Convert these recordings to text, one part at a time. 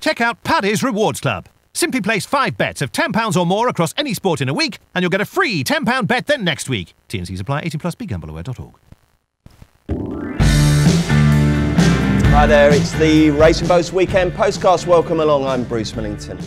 Check out Paddy's Rewards Club. Simply place 5 bets of £10 or more across any sport in a week, and you'll get a free £10 bet then next week. T&Cs apply. 18+. BeGambleAware.org. Hi there, it's the Racing Boats Weekend Postcast. Welcome along, I'm Bruce Millington.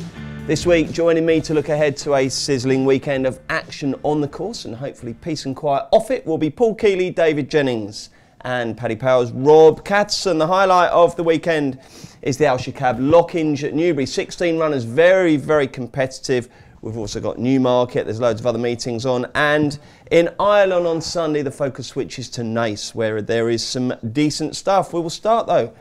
This week, joining me to look ahead to a sizzling weekend of action on the course and hopefully peace and quiet off it will be Paul Keeley, David Jennings and Paddy Power's Rob Catson. The highlight of the weekend is the Al Shakab Lockinge at Newbury. 16 runners, very, very competitive. We've also got Newmarket, there's loads of other meetings on. And in Ireland on Sunday, the focus switches to Naas, where there is some decent stuff. We will start, though,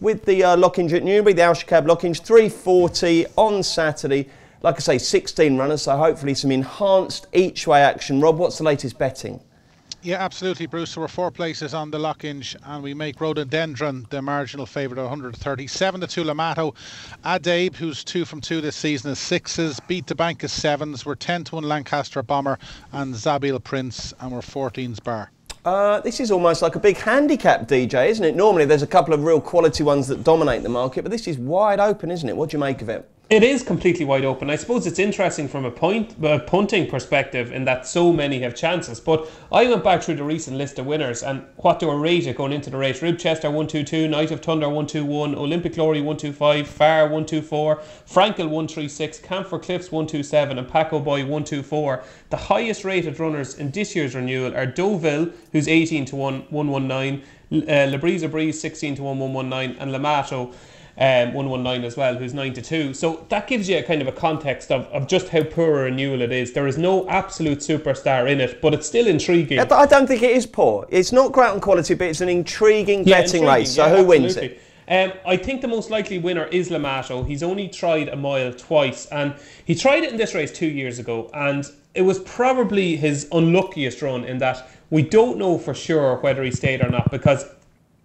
with the Lockinge at Newbury, the Al Shakab Lockinge, 3:40 on Saturday. Like I say, 16 runners, so hopefully some enhanced each-way action. Rob, what's the latest betting? Yeah, absolutely, Bruce. There were 4 places on the Lockinge, and we make Rhododendron the marginal favourite at 137 to 2 Lamato. Adabe, who's 2 from 2 this season, is 6s. Beat the Bank is 7s. We're 10 to 1 Lancaster Bomber and Zabil Prince, and we're 14s bar. This is almost like a big handicap, DJ, isn't it? Normally there's a couple of real quality ones that dominate the market, but this is wide open, isn't it? What do you make of it? It is completely wide open. I suppose it's interesting from a punting perspective in that so many have chances. But I went back through the recent list of winners and what they were rated going into the race. Ribchester 122, Knight of Thunder 121, Olympic Glory 125, Far 124, Frankel 136, Camphor Cliffs 127 and Paco Boy 124. The highest rated runners in this year's renewal are Deauville, who's 18 to 1, 119, La Breeze Breeze 16 to 1, 119 and Lamato 119 as well, who's 9 to 2. So that gives you a kind of a context of just how poor a renewal it is. There is no absolute superstar in it, but it's still intriguing. I don't think it is poor. It's not great on quality, but it's an intriguing betting race. So who wins it? I think the most likely winner is Lamato. He's only tried a mile twice, and he tried it in this race 2 years ago, and it was probably his unluckiest run in that we don't know for sure whether he stayed or not, because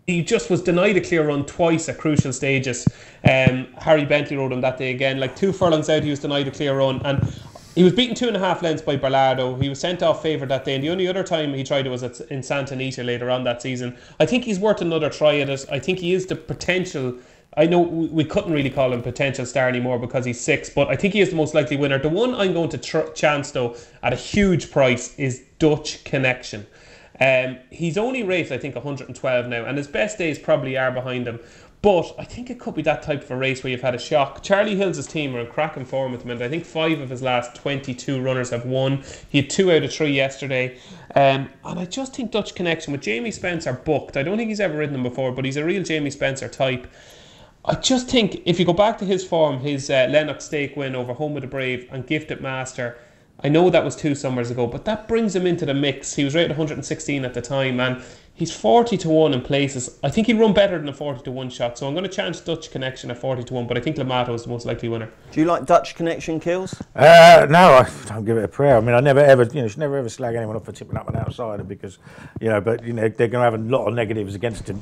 he just was denied a clear run twice at crucial stages. Harry Bentley rode him that day again. Like 2 furlongs out, he was denied a clear run. And he was beaten 2.5 lengths by Berlardo. He was sent off favourite that day. And the only other time he tried it was in Santa Anita later on that season. I think he's worth another try at it. I think he is the potential. I know we couldn't really call him potential star anymore because he's 6. But I think he is the most likely winner. The one I'm going to chance, though, at a huge price is Dutch Connection. He's only rated, I think, 112 now, and his best days probably are behind him. But I think it could be that type of a race where you've had a shock. Charlie Hill's team are in cracking form at the minute. I think 5 of his last 22 runners have won. He had 2 out of 3 yesterday. And I just think Dutch Connection with Jamie Spencer booked. I don't think he's ever ridden him before, but he's a real Jamie Spencer type. I just think if you go back to his form, his Lennox Stake win over Home of the Brave and Gifted Master, I know that was 2 summers ago, but that brings him into the mix. He was rated 116 at the time, and he's 40 to 1 in places. I think he'd run better than a 40 to 1 shot, so I'm going to chance Dutch Connection at 40 to 1, but I think Lamato is the most likely winner. Do you like Dutch Connection, Kills? No, I don't give it a prayer. I mean, I never ever, you should never ever slag anyone off for tipping up an outsider because, but they're going to have a lot of negatives against them,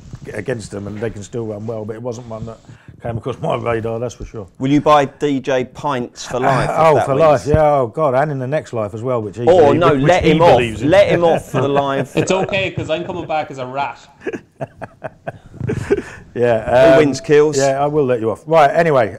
and they can still run well. But it wasn't one that came across my radar, that's for sure. Will you buy DJ pints for life? For life, yeah. Oh God, and in the next life as well, which he let him off. Let him off for the life. It's okay because I'm coming back as a rat. Yeah. Who wins, Kills? Yeah, I will let you off. Right. Anyway.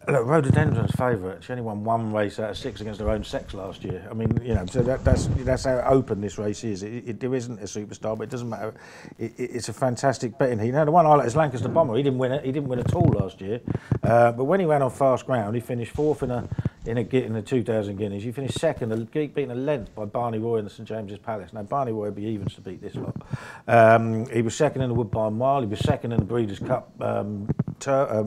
Look, Rhododendron's favourite. She only won 1 race out of 6 against her own sex last year. I mean, so that's how open this race is. There isn't a superstar, but it doesn't matter. It's a fantastic betting heat. Now, the one I like is Lancaster Bomber. He didn't win it. He didn't win at all last year. But when he ran on fast ground, he finished 4th in the 2,000 guineas. He finished 2nd, beaten a length by Barney Roy in the St James's Palace. Now, Barney Roy would be evens to beat this lot. He was 2nd in the Woodbine Mile. He was 2nd in the Breeders' Cup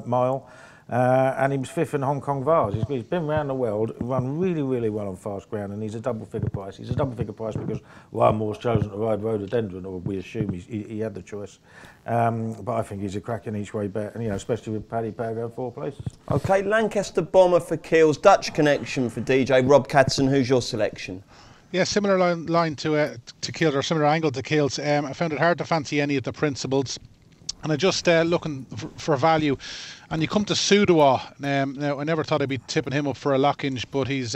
mile. And he was 5th in Hong Kong Vars. He's been around the world, run really, really well on fast ground, and he's a double-figure price. He's a double-figure price because Ryan Moore's chosen to ride Rhododendron, or we assume he had the choice. But I think he's a cracking each-way bet, and especially with Paddy Power going 4 places. OK, Lancaster Bomber for Kills, Dutch Connection for DJ. Rob Catson, who's your selection? Yeah, similar line to Kills, or similar angle to Kills. I found it hard to fancy any of the principals. And I just looking for value, and you come to Sudawa. Now I never thought I'd be tipping him up for a Lockinge, but he's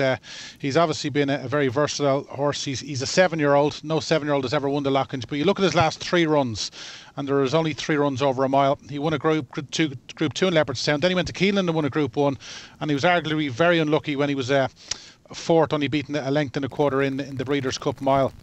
obviously been a very versatile horse. He's a 7-year-old. No 7-year-old has ever won the Lockinge, but you look at his last 3 runs, and there was only 3 runs over a mile. He won a Group 2 in Leopardstown. Then he went to Keelan and won a Group 1, and he was arguably very unlucky when he was 4th, only beaten a length and a quarter in the Breeders' Cup Mile.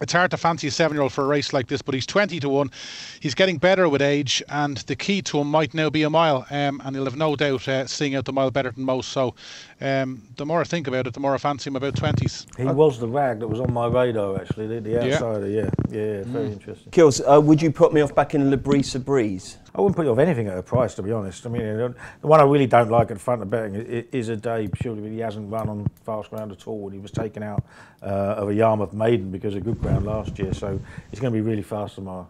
It's hard to fancy a 7-year-old for a race like this, but he's 20-1. He's getting better with age, and the key to him might now be a mile, and he'll have no doubt seeing out the mile better than most. So the more I think about it, the more I fancy him about 20s. He was the rag that was on my radar, actually, the outsider, yeah, very interesting. Kills, would you put me off back in Le Brise Breeze? I wouldn't put you off anything at a price, to be honest. I mean, the one I really don't like at the front of betting is a day, purely because he hasn't run on fast ground at all, and he was taken out of a Yarmouth maiden because of good ground last year, so he's going to be really fast tomorrow.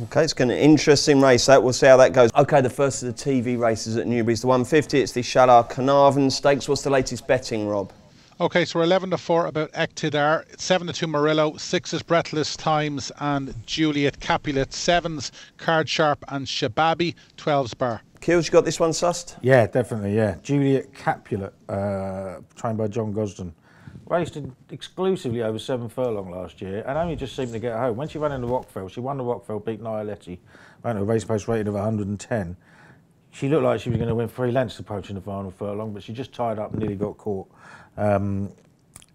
Okay, it's going to be an interesting race, that. We'll see how that goes. Okay, the first of the TV races at Newbury is the 150. It's the Shalar Carnarvon Stakes. What's the latest betting, Rob? Okay, so we're 11-4 about Eqtidar, 7-2 Murillo, 6s Breathless Times and Juliet Capulet, 7s Card Sharp and Shababi, 12s Bar. Kills, you got this one sussed? Yeah, definitely, yeah. Juliet Capulet, trained by John Gosden. Raced exclusively over 7 furlong last year and only just seemed to get home. When she ran into Rockfell, she won the Rockfell, beat Nialetti, ran a race post rating of 110. She looked like she was going to win 3 lengths approaching the final furlong, but she just tied up and nearly got caught.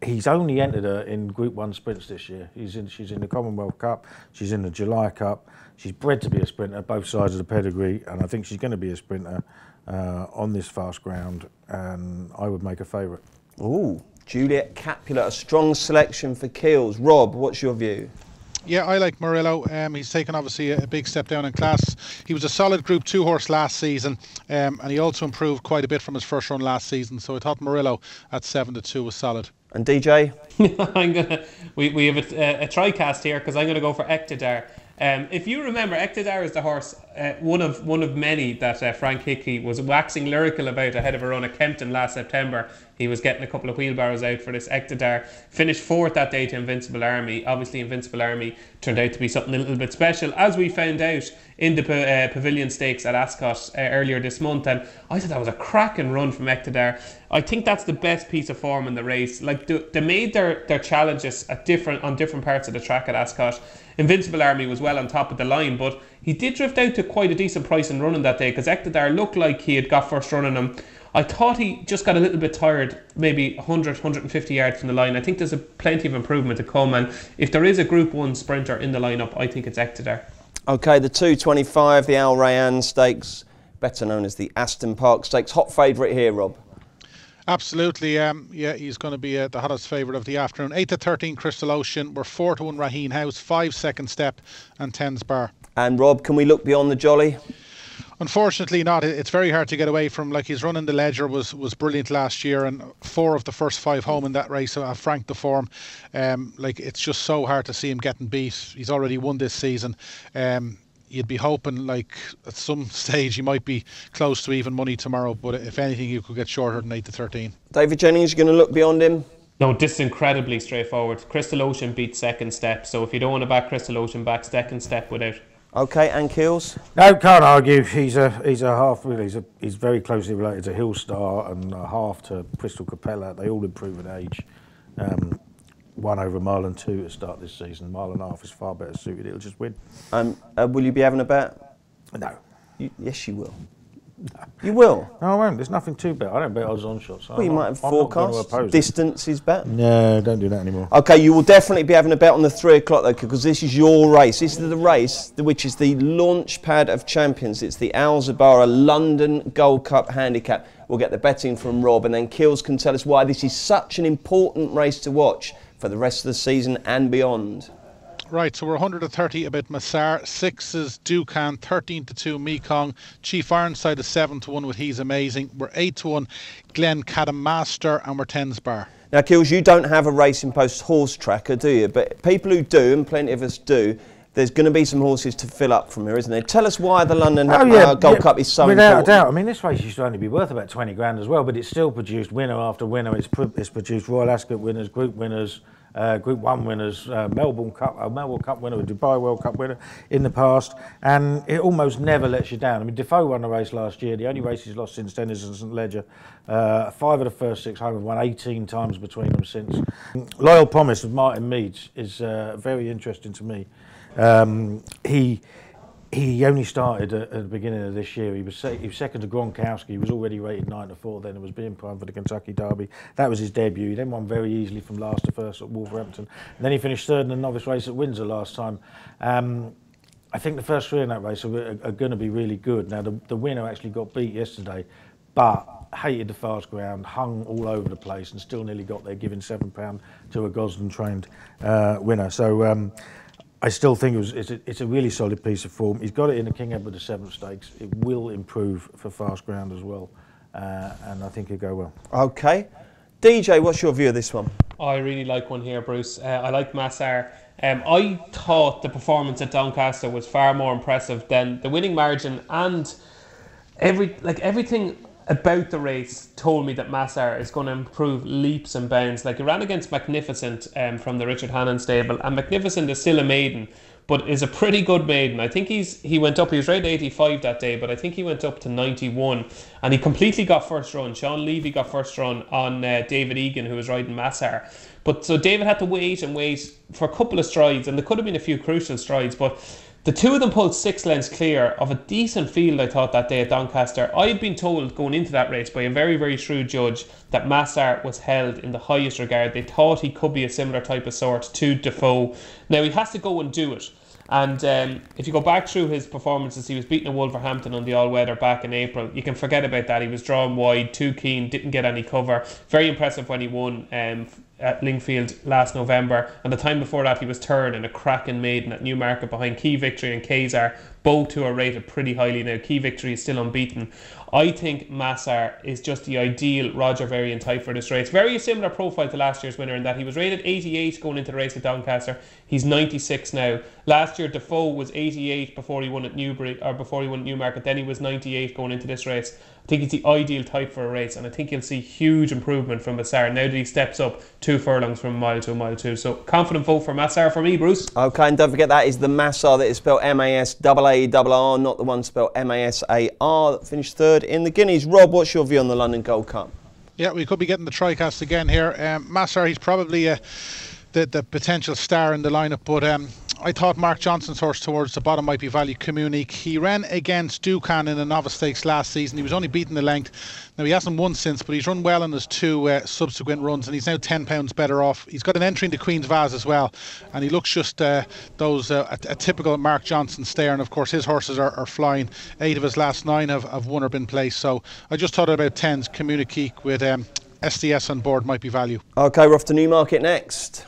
He's only entered her in Group 1 sprints this year. She's in the Commonwealth Cup, she's in the July Cup. She's bred to be a sprinter, both sides of the pedigree, and I think she's going to be a sprinter on this fast ground, and I would make a favourite. Ooh, Juliet Capulet, a strong selection for Kills. Rob, what's your view? Yeah, I like Murillo. He's taken obviously a big step down in class. He was a solid Group 2 horse last season, and he also improved quite a bit from his first run last season. So I thought Murillo at 7-2 was solid. And DJ? We have a tri-cast here because I'm gonna go for Eqtidar. If you remember, Eqtidar is the horse, one of many that Frank Hickey was waxing lyrical about ahead of a run at Kempton last September. He was getting a couple of wheelbarrows out for this Eqtidar. Finished 4th that day to Invincible Army. Obviously, Invincible Army turned out to be something a little bit special, as we found out in the Pavilion Stakes at Ascot earlier this month. And I thought that was a cracking run from Eqtidar. I think that's the best piece of form in the race. Like they made their challenges on different parts of the track at Ascot. Invincible Army was well on top of the line, but he did drift out to quite a decent price in running that day because Eqtidar looked like he had got first run on him. I thought he just got a little bit tired, maybe 100, 150 yards from the line. I think there's plenty of improvement to come, and if there is a Group 1 sprinter in the lineup, I think it's Eqtidar. Okay, the 225, the Al Rayyan Stakes, better known as the Aston Park Stakes. Hot favourite here, Rob? Absolutely, yeah, he's going to be the hottest favourite of the afternoon. 8-13 Crystal Ocean, we're 4-1 Raheen House, 5 Second Step and 10's Bar. And Rob, can we look beyond the jolly? Unfortunately not. It's very hard to get away from. Like, his run in the Ledger was brilliant last year, and 4 of the first 5 home in that race have franked the form. Like, it's just so hard to see him getting beat. He's already won this season. You'd be hoping, like, at some stage he might be close to even money tomorrow, but if anything, you could get shorter than 8-13. David Jennings, you're going to look beyond him? No, this is incredibly straightforward. Crystal Ocean beats Second Step, so if you don't want to back Crystal Ocean, back Second Step without. Okay, and Kills? No, can't argue. He's a half. Really, he's very closely related to Hillstar and a half to Crystal Capella. They all improve in age. 1 over a mile and 2 to start this season. Mile and a half is far better suited. It'll just win. Will you be having a bet? No. Yes, you will. No. You will? No, I won't. There's nothing to bet. I don't bet odds on shots. Well, you might have forecast. Distances bet? No, don't do that anymore. Okay, you will definitely be having a bet on the 3 o'clock though, because this is your race. This is the race which is the launch pad of champions. It's the Al Zabara London Gold Cup Handicap. We'll get the betting from Rob, and then Kills can tell us why this is such an important race to watch for the rest of the season and beyond. Right, so we're 130 about Massar, 6s Dukan, 13-2 Mekong, Chief Ironside is 7-1 with He's Amazing. We're 8-1 Glen Cadam Master, and we're 10's Bar. Now, Kills, you don't have a Racing Post horse tracker, do you? But people who do, and plenty of us do, there's going to be some horses to fill up from here, isn't there? Tell us why the London Gold Cup is so important. Without a doubt. I mean, this race used to only be worth about 20 grand as well, but it's still produced winner after winner. It's produced Royal Ascot winners, Group winners, Group 1 winners, Melbourne Cup winner, a Dubai World Cup winner in the past, and it almost never lets you down. I mean, Defoe won the race last year. The only race he's lost since then is in St Ledger. 5 of the first 6 home, have won 18 times between them since. Loyal Promise of Martin Meads is very interesting to me. He only started at the beginning of this year. He was second to Gronkowski. He was already rated 9-4 then. It was being primed for the Kentucky Derby. That was his debut. He then won very easily from last to first at Wolverhampton. And then he finished third in the novice race at Windsor last time. I think the first 3 in that race are going to be really good. Now, the winner actually got beat yesterday, but hated the fast ground, hung all over the place and still nearly got there, giving £7 to a Gosden-trained winner. So I still think it's a really solid piece of form. He's got it in the King Edward VII Stakes. It will improve for fast ground as well, and I think it'll go well. Okay. DJ, what's your view of this one? I really like one here, Bruce. I like Massar. I thought the performance at Doncaster was far more impressive than the winning margin, and everything about the race told me that Massar is going to improve leaps and bounds. Like, he ran against Magnificent from the Richard Hannon stable, and Magnificent is still a maiden, but is a pretty good maiden. I think he went up, he was rated 85 that day, but I think he went up to 91, and he completely got first run. Sean Levy got first run on David Egan, who was riding Massar. But so David had to wait for a couple of strides, and there could have been a few crucial strides, but the two of them pulled 6 lengths clear of a decent field, I thought, that day at Doncaster. I had been told going into that race by a very, very shrewd judge that Massar was held in the highest regard. They thought he could be a similar type of sort to Defoe. Now, he has to go and do it. And if you go back through his performances, he was beaten at Wolverhampton on the all-weather back in April. You can forget about that. He was drawn wide, too keen, didn't get any cover. Very impressive when he won at Lingfield last November. And the time before that, he was third in a cracking maiden at Newmarket behind Key Victory and Kazar. Both who are rated pretty highly now. Key Victory is still unbeaten. I think Massar is just the ideal Roger Varian type for this race. Very similar profile to last year's winner in that he was rated 88 going into the race at Doncaster. He's 96 now. Last year Defoe was 88 before he won at Newbury, or before he won at Newmarket. Then he was 98 going into this race. I think he's the ideal type for a race, and I think you'll see huge improvement from Massar now that he steps up 2 furlongs from mile to mile 2. So confident vote for Massar for me, Bruce. Okay, and don't forget that is the Massar that is spelled M-A-S-A-A-R, not the one spelled M-A-S-A-R that finished third in the Guineas. Rob, what's your view on the London Gold Cup? Yeah, we could be getting the TriCast again here. Massar, he's probably the potential star in the lineup, but I thought Mark Johnson's horse towards the bottom might be Value Communique. He ran against Dukan in the novice stakes last season. He was only beaten the length. Now, he hasn't won since, but he's run well in his 2 subsequent runs, and he's now £10 better off. He's got an entry into Queen's Vase as well, and he looks just a typical Mark Johnson stayer, and of course his horses are flying. 8 of his last 9 have won or been placed, so I just thought about 10s Communique with SDS on board might be Value. Okay, we're off to Newmarket next.